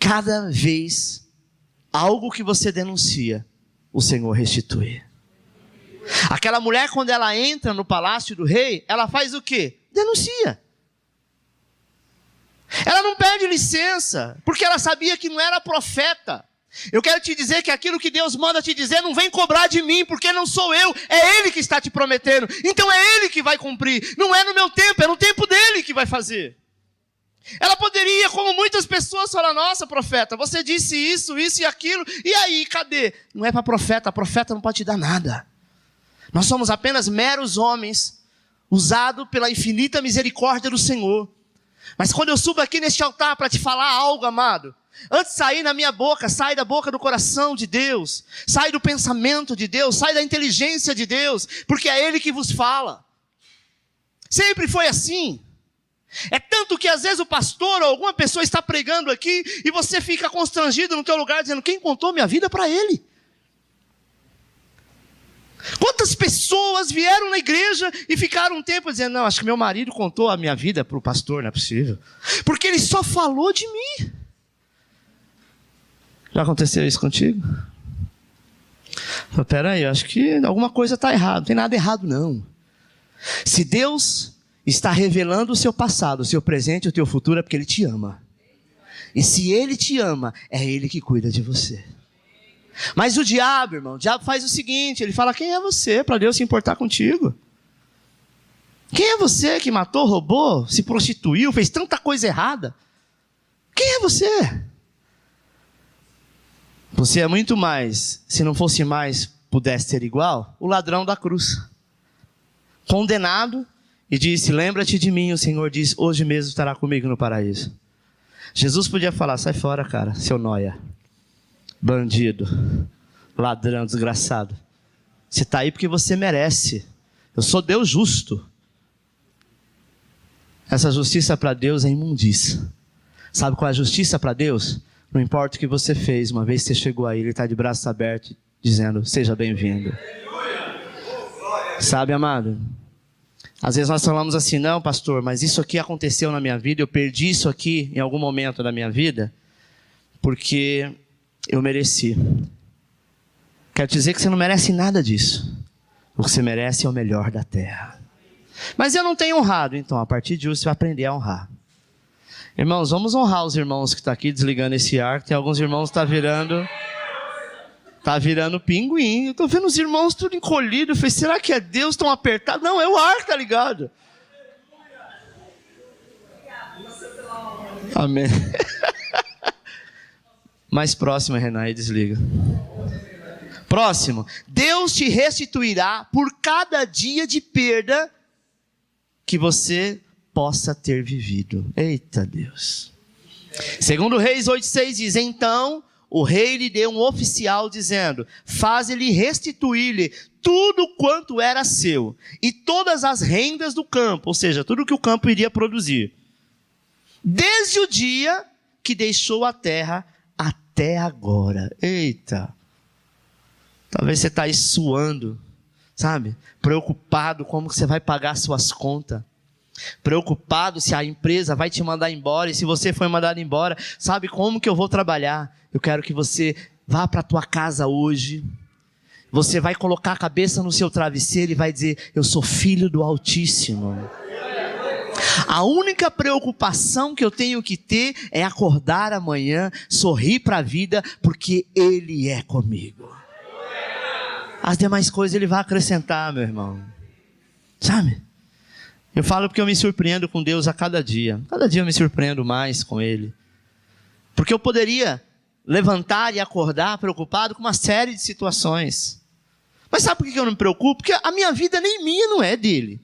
S1: cada vez, algo que você denuncia, o Senhor restitui. Aquela mulher, quando ela entra no palácio do rei, ela faz o quê? Denuncia. Ela não pede licença, porque ela sabia que não era profeta. Eu quero te dizer que aquilo que Deus manda te dizer não vem cobrar de mim, porque não sou eu, é Ele que está te prometendo. Então é Ele que vai cumprir, não é no meu tempo, é no tempo dEle que vai fazer. Ela poderia, como muitas pessoas, falar: nossa, profeta, você disse isso, isso e aquilo, e aí, cadê? Não é para profeta, a profeta não pode te dar nada. Nós somos apenas meros homens, usados pela infinita misericórdia do Senhor. Mas quando eu subo aqui neste altar para te falar algo, amado, antes de sair na minha boca, sai da boca do coração de Deus, sai do pensamento de Deus, sai da inteligência de Deus, porque é Ele que vos fala. Sempre foi assim. É tanto que às vezes o pastor ou alguma pessoa está pregando aqui e você fica constrangido no teu lugar dizendo: quem contou minha vida para ele? Quantas pessoas vieram na igreja e ficaram um tempo dizendo: não, acho que meu marido contou a minha vida para o pastor, não é possível, porque ele só falou de mim. Já aconteceu isso contigo? Peraí, eu acho que alguma coisa está errada. Não tem nada errado não. Se Deus está revelando o seu passado, o seu presente e o teu futuro, é porque Ele te ama. E se Ele te ama, é Ele que cuida de você. Mas o diabo, irmão, o diabo faz o seguinte: ele fala: quem é você para Deus se importar contigo? Quem é você que matou, roubou, se prostituiu, fez tanta coisa errada? Quem é você? Você é muito mais, se não fosse mais, pudesse ser igual, o ladrão da cruz. Condenado, e disse: lembra-te de mim, o Senhor diz, hoje mesmo estará comigo no paraíso. Jesus podia falar: sai fora, cara, seu nóia, bandido, ladrão, desgraçado. Você está aí porque você merece. Eu sou Deus justo. Essa justiça para Deus é imundícia. Sabe qual é a justiça para Deus? Não importa o que você fez, uma vez que você chegou aí, Ele está de braços abertos, dizendo: seja bem-vindo. Sabe, amado? Às vezes nós falamos assim: não, pastor, mas isso aqui aconteceu na minha vida, eu perdi isso aqui em algum momento da minha vida, porque eu mereci. Quero dizer que você não merece nada disso. O que você merece é o melhor da terra. Mas eu não tenho honrado, então a partir de hoje você vai aprender a honrar. Irmãos, vamos honrar os irmãos que estão aqui desligando esse ar. Tem alguns irmãos que está virando pinguim. Eu estou vendo os irmãos tudo encolhido. Eu falei: será que é Deus tão apertado? Não, é o ar que está ligado. Amém. Mais próximo, Renan, e desliga. Próximo. Deus te restituirá por cada dia de perda que você possa ter vivido. Eita Deus. Segundo Reis 8:6 diz: então o rei lhe deu um oficial dizendo: faze-lhe restituir-lhe tudo quanto era seu, e todas as rendas do campo, ou seja, tudo que o campo iria produzir, desde o dia que deixou a terra até agora. Eita. Talvez você está aí suando, sabe? Preocupado como que você vai pagar suas contas. Preocupado se a empresa vai te mandar embora, e se você foi mandado embora, sabe como que eu vou trabalhar? Eu quero que você vá para a tua casa hoje, você vai colocar a cabeça no seu travesseiro e vai dizer: eu sou filho do Altíssimo. A única preocupação que eu tenho que ter é acordar amanhã, sorrir para a vida, porque Ele é comigo. As demais coisas Ele vai acrescentar, meu irmão. Sabe? Eu falo porque eu me surpreendo com Deus a cada dia. Cada dia eu me surpreendo mais com Ele. Porque eu poderia levantar e acordar preocupado com uma série de situações. Mas sabe por que eu não me preocupo? Porque a minha vida nem minha, não é dele.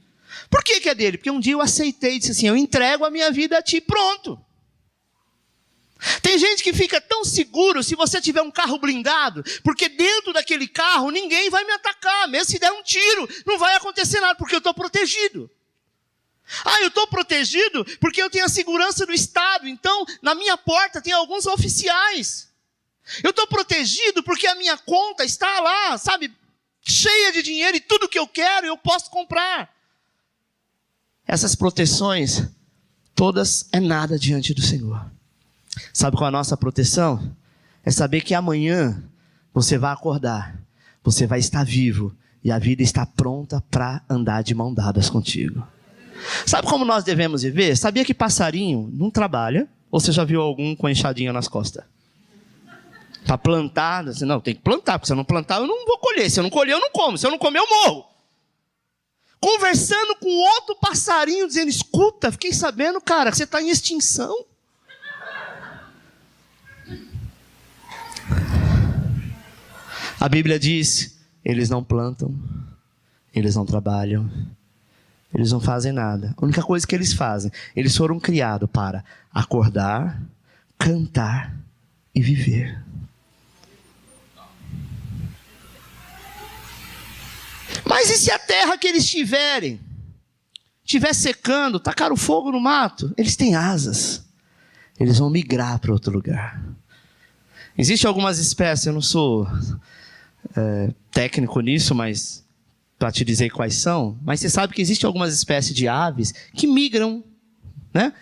S1: Por que é dele? Porque um dia eu aceitei e disse assim: eu entrego a minha vida a ti, pronto. Tem gente que fica tão seguro se você tiver um carro blindado, porque dentro daquele carro ninguém vai me atacar, mesmo se der um tiro, não vai acontecer nada, porque eu estou protegido. Ah, eu estou protegido porque eu tenho a segurança do Estado, então na minha porta tem alguns oficiais. Eu estou protegido porque a minha conta está lá, sabe, cheia de dinheiro, e tudo que eu quero eu posso comprar. Essas proteções, todas é nada diante do Senhor. Sabe qual é a nossa proteção? É saber que amanhã você vai acordar, você vai estar vivo, e a vida está pronta para andar de mão dadas contigo. Sabe como nós devemos viver? Sabia que passarinho não trabalha? Ou você já viu algum com enxadinha nas costas? Para plantar, assim, não, tem que plantar, porque se eu não plantar eu não vou colher, se eu não colher eu não como, se eu não comer eu morro. Conversando com outro passarinho, dizendo, escuta, fiquei sabendo, cara, que você está em extinção. A Bíblia diz, eles não plantam, eles não trabalham, eles não fazem nada. A única coisa que eles fazem, eles foram criados para acordar, cantar e viver. Mas e se a terra que eles tiverem estiver secando, tacar o fogo no mato? Eles têm asas. Eles vão migrar para outro lugar. Existem algumas espécies, eu não sou técnico nisso, mas para te dizer quais são, mas você sabe que existem algumas espécies de aves que migram, né?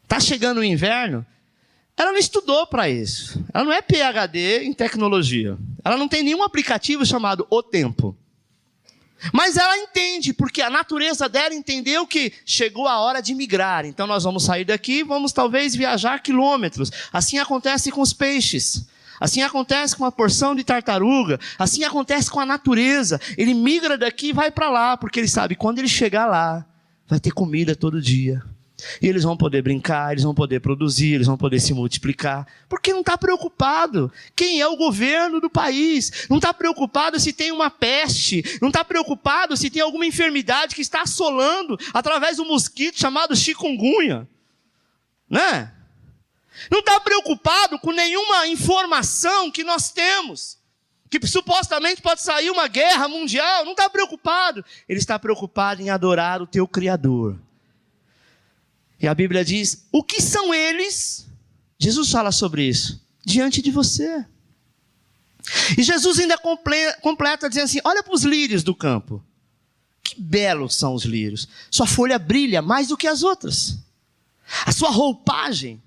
S1: Tá chegando o inverno, ela não estudou para isso. Ela não é PhD em tecnologia. Ela não tem nenhum aplicativo chamado O Tempo. Mas ela entende, porque a natureza dela entendeu que chegou a hora de migrar. Então nós vamos sair daqui, vamos talvez viajar quilômetros. Assim acontece com os peixes. Assim acontece com a porção de tartaruga. Assim acontece com a natureza. Ele migra daqui e vai para lá, porque ele sabe que quando ele chegar lá, vai ter comida todo dia. E eles vão poder brincar, eles vão poder produzir, eles vão poder se multiplicar. Porque não está preocupado quem é o governo do país. Não está preocupado se tem uma peste. Não está preocupado se tem alguma enfermidade que está assolando através do mosquito chamado chikungunya. Né? Não está preocupado com nenhuma informação que nós temos. Que supostamente pode sair uma guerra mundial. Não está preocupado. Ele está preocupado em adorar o teu Criador. E a Bíblia diz, o que são eles? Jesus fala sobre isso, diante de você. E Jesus ainda completa dizendo assim, olha para os lírios do campo. Que belos são os lírios. Sua folha brilha mais do que as outras. A sua roupagem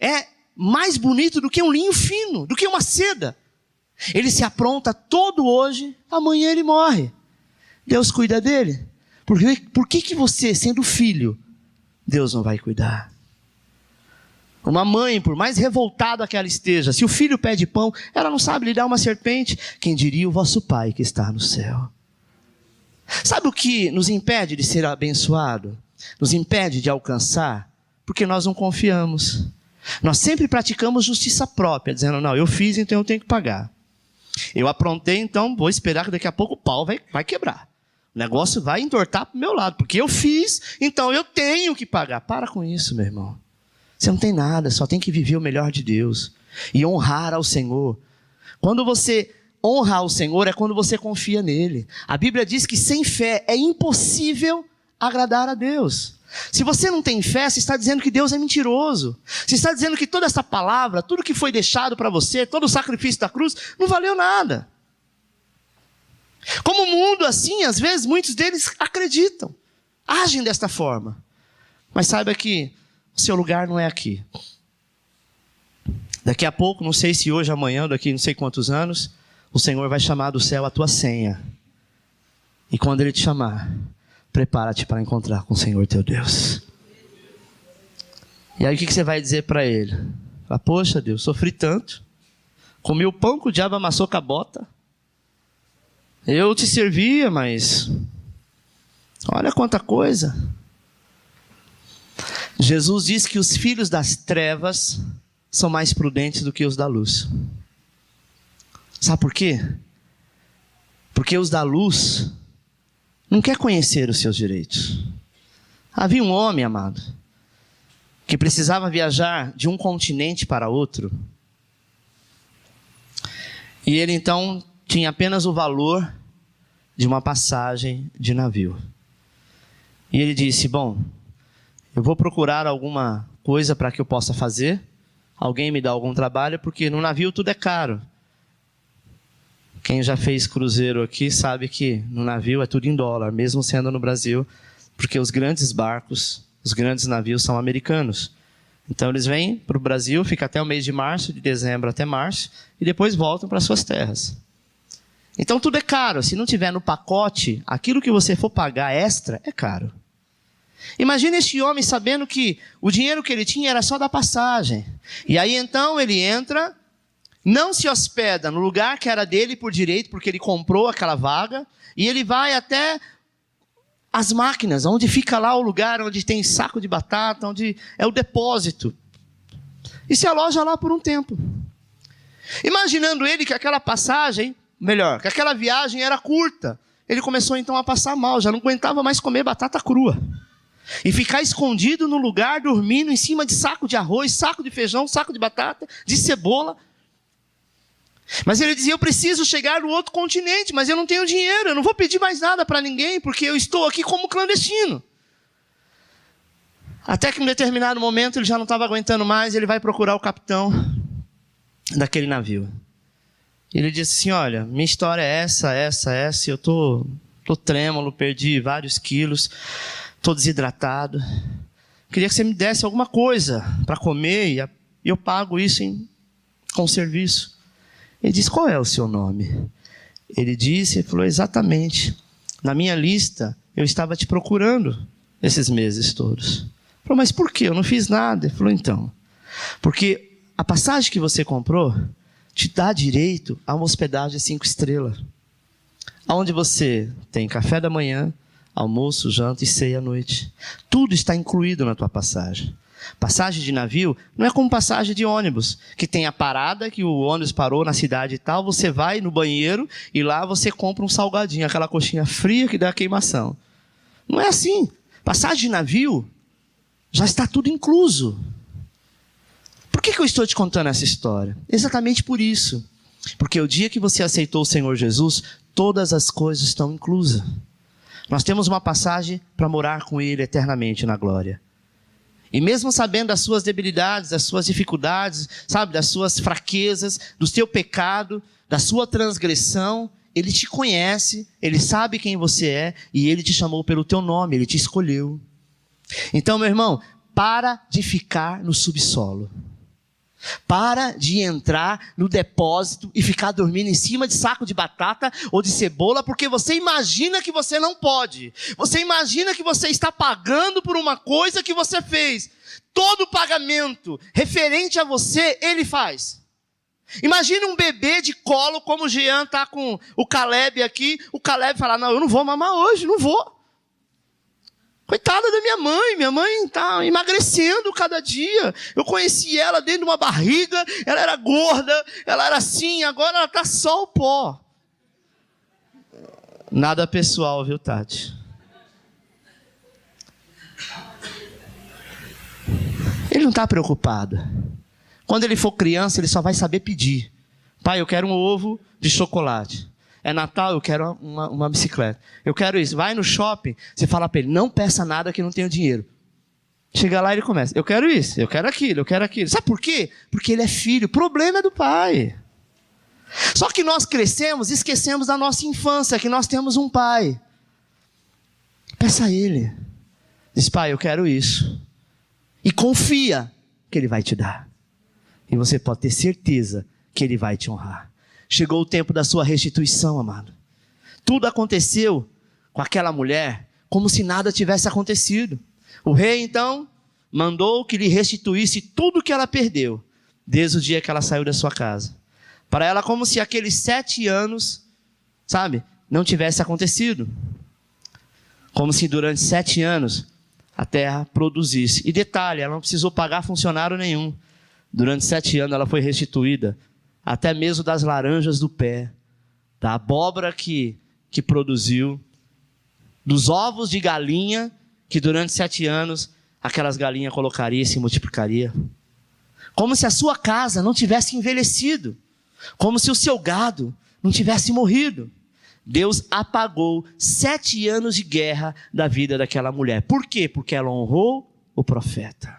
S1: é mais bonita do que um linho fino, do que uma seda. Ele se apronta todo hoje, amanhã ele morre. Deus cuida dele. Por que você, sendo filho, Deus não vai cuidar? Uma mãe, por mais revoltada que ela esteja, se o filho pede pão, ela não sabe lhe dar uma serpente. Quem diria o vosso Pai que está no céu? Sabe o que nos impede de ser abençoado? Nos impede de alcançar? Porque nós não confiamos. Nós sempre praticamos justiça própria, dizendo, não, eu fiz, então eu tenho que pagar. Eu aprontei, então vou esperar que daqui a pouco o pau vai quebrar. O negócio vai entortar para o meu lado, porque eu fiz, então eu tenho que pagar. Para com isso, meu irmão. Você não tem nada, só tem que viver o melhor de Deus e honrar ao Senhor. Quando você honra ao Senhor, é quando você confia nele. A Bíblia diz que sem fé é impossível agradar a Deus. Se você não tem fé, você está dizendo que Deus é mentiroso. Você está dizendo que toda essa palavra, tudo que foi deixado para você, todo o sacrifício da cruz, não valeu nada. Como o mundo assim, às vezes muitos deles acreditam, agem desta forma. Mas saiba que o seu lugar não é aqui. Daqui a pouco, não sei se hoje, amanhã, daqui não sei quantos anos, o Senhor vai chamar do céu a tua senha. E quando Ele te chamar, prepara-te para encontrar com o Senhor teu Deus. E aí o que você vai dizer para Ele? Fala, poxa Deus, sofri tanto. Comi o pão que o diabo amassou com a bota. Eu te servia, mas olha quanta coisa. Jesus diz que os filhos das trevas são mais prudentes do que os da luz. Sabe por quê? Porque os da luz não quer conhecer os seus direitos. Havia um homem, amado, que precisava viajar de um continente para outro. E ele então tinha apenas o valor de uma passagem de navio. E ele disse, bom, eu vou procurar alguma coisa para que eu possa fazer. Alguém me dá algum trabalho, porque no navio tudo é caro. Quem já fez cruzeiro aqui sabe que no navio é tudo em dólar, mesmo sendo no Brasil, porque os grandes barcos, os grandes navios são americanos. Então eles vêm para o Brasil, ficam até o mês de março, de dezembro até março, e depois voltam para suas terras. Então tudo é caro. Se não tiver no pacote, aquilo que você for pagar extra é caro. Imagina este homem sabendo que o dinheiro que ele tinha era só da passagem. E aí então ele entra não se hospeda no lugar que era dele por direito, porque ele comprou aquela vaga, e ele vai até as máquinas, onde fica lá o lugar onde tem saco de batata, onde é o depósito, e se aloja lá por um tempo. Imaginando ele que aquela passagem, melhor, que aquela viagem era curta, ele começou então a passar mal, já não aguentava mais comer batata crua. E ficar escondido no lugar, dormindo em cima de saco de arroz, saco de feijão, saco de batata, de cebola. Mas ele dizia, eu preciso chegar no outro continente, mas eu não tenho dinheiro, eu não vou pedir mais nada para ninguém, porque eu estou aqui como clandestino. Até que em um determinado momento ele já não estava aguentando mais, ele vai procurar o capitão daquele navio. Ele disse assim, olha, minha história é essa, eu tô trêmulo, perdi vários quilos, estou desidratado. Queria que você me desse alguma coisa para comer e eu pago isso com serviço. Ele disse, qual é o seu nome? Ele falou, exatamente. Na minha lista, eu estava te procurando esses meses todos. Ele falou, mas por quê? Eu não fiz nada. Ele falou, então, porque a passagem que você comprou te dá direito a uma hospedagem 5 estrelas. Onde você tem café da manhã, almoço, janta e ceia à noite. Tudo está incluído na tua passagem. Passagem de navio não é como passagem de ônibus, que tem a parada, que o ônibus parou na cidade e tal, você vai no banheiro e lá você compra um salgadinho, aquela coxinha fria que dá queimação. Não é assim. Passagem de navio já está tudo incluso. Por que eu estou te contando essa história? Exatamente por isso. Porque o dia que você aceitou o Senhor Jesus, todas as coisas estão inclusas. Nós temos uma passagem para morar com Ele eternamente na glória. E mesmo sabendo das suas debilidades, das suas dificuldades, sabe, das suas fraquezas, do seu pecado, da sua transgressão, Ele te conhece, Ele sabe quem você é e Ele te chamou pelo teu nome, Ele te escolheu. Então, meu irmão, para de ficar no subsolo. Para de entrar no depósito e ficar dormindo em cima de saco de batata ou de cebola, porque você imagina que você não pode. Você imagina que você está pagando por uma coisa que você fez. Todo pagamento referente a você, ele faz. Imagina um bebê de colo, como o Jean está com o Caleb aqui. O Caleb fala, não, eu não vou mamar hoje, não vou. Coitada da minha mãe está emagrecendo cada dia. Eu conheci ela dentro de uma barriga, ela era gorda, ela era assim, agora ela está só o pó. Nada pessoal, viu, Tati? Ele não está preocupado. Quando ele for criança, ele só vai saber pedir. Pai, eu quero um ovo de chocolate. É Natal, eu quero uma bicicleta. Eu quero isso. Vai no shopping, você fala para ele, não peça nada que eu não tenho dinheiro. Chega lá e ele começa, eu quero isso, eu quero aquilo, eu quero aquilo. Sabe por quê? Porque ele é filho, o problema é do pai. Só que nós crescemos e esquecemos da nossa infância, que nós temos um pai. Peça a ele. Diz, pai, eu quero isso. E confia que ele vai te dar. E você pode ter certeza que ele vai te honrar. Chegou o tempo da sua restituição, amado. Tudo aconteceu com aquela mulher como se nada tivesse acontecido. O rei, então, mandou que lhe restituísse tudo que ela perdeu, desde o dia que ela saiu da sua casa. Para ela, como se aqueles 7 anos, sabe, não tivesse acontecido. Como se durante 7 anos a terra produzisse. E detalhe, ela não precisou pagar funcionário nenhum. Durante 7 anos ela foi restituída. Até mesmo das laranjas do pé, da abóbora que produziu, dos ovos de galinha, que durante 7 anos, aquelas galinhas colocariam e se multiplicaria. Como se a sua casa não tivesse envelhecido, como se o seu gado não tivesse morrido. Deus apagou 7 anos de guerra da vida daquela mulher. Por quê? Porque ela honrou o profeta.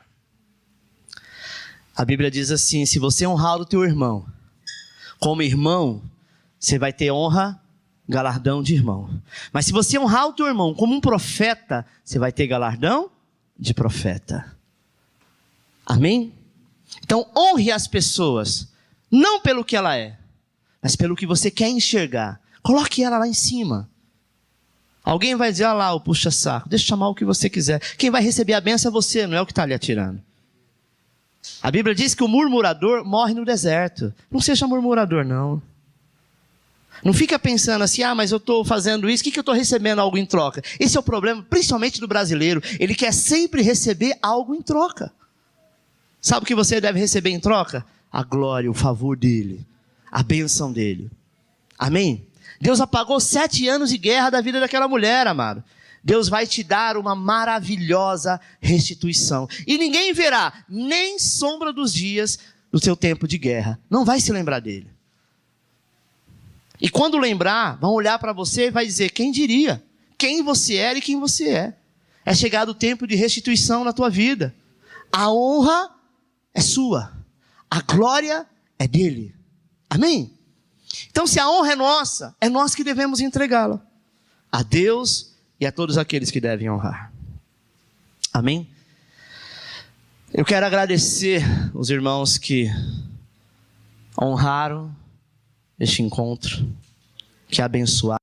S1: A Bíblia diz assim, se você honrar o teu irmão, como irmão, você vai ter honra, galardão de irmão. Mas se você honrar o teu irmão como um profeta, você vai ter galardão de profeta. Amém? Então honre as pessoas, não pelo que ela é, mas pelo que você quer enxergar. Coloque ela lá em cima. Alguém vai dizer, lá, o puxa-saco, deixa eu chamar o que você quiser. Quem vai receber a bênção é você, não é o que está lhe atirando. A Bíblia diz que o murmurador morre no deserto. Não seja murmurador, não. Não fica pensando assim, mas eu estou fazendo isso, o que eu estou recebendo algo em troca? Esse é o problema, principalmente do brasileiro. Ele quer sempre receber algo em troca. Sabe o que você deve receber em troca? A glória, o favor dele, a bênção dele. Amém? Deus apagou 7 anos de guerra da vida daquela mulher, amado. Deus vai te dar uma maravilhosa restituição. E ninguém verá nem sombra dos dias do seu tempo de guerra. Não vai se lembrar dele. E quando lembrar, vão olhar para você e vai dizer, quem diria? Quem você era e quem você é. É chegado o tempo de restituição na tua vida. A honra é sua. A glória é dele. Amém? Então, se a honra é nós que devemos entregá-la. A Deus e a todos aqueles que devem honrar. Amém? Eu quero agradecer os irmãos que honraram este encontro, que abençoaram,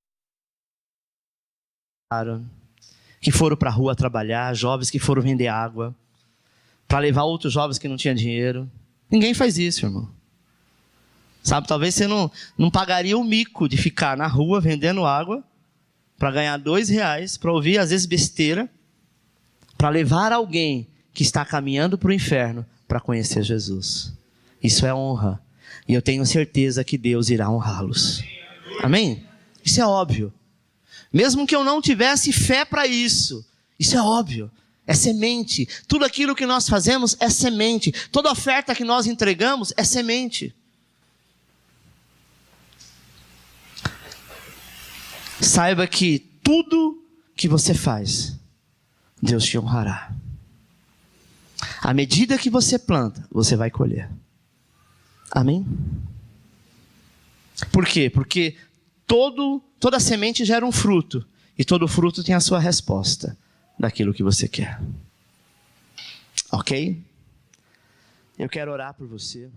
S1: que foram para a rua trabalhar, jovens que foram vender água, para levar outros jovens que não tinham dinheiro. Ninguém faz isso, irmão. Sabe, talvez você não pagaria o mico de ficar na rua vendendo água, para ganhar R$2, para ouvir às vezes besteira, para levar alguém que está caminhando para o inferno, para conhecer Jesus. Isso é honra. E eu tenho certeza que Deus irá honrá-los. Amém? Isso é óbvio. Mesmo que eu não tivesse fé para isso, isso é óbvio. É semente. Tudo aquilo que nós fazemos é semente. Toda oferta que nós entregamos é semente. Saiba que tudo que você faz, Deus te honrará. À medida que você planta, você vai colher. Amém? Por quê? Porque toda semente gera um fruto. E todo fruto tem a sua resposta daquilo que você quer. Ok? Eu quero orar por você.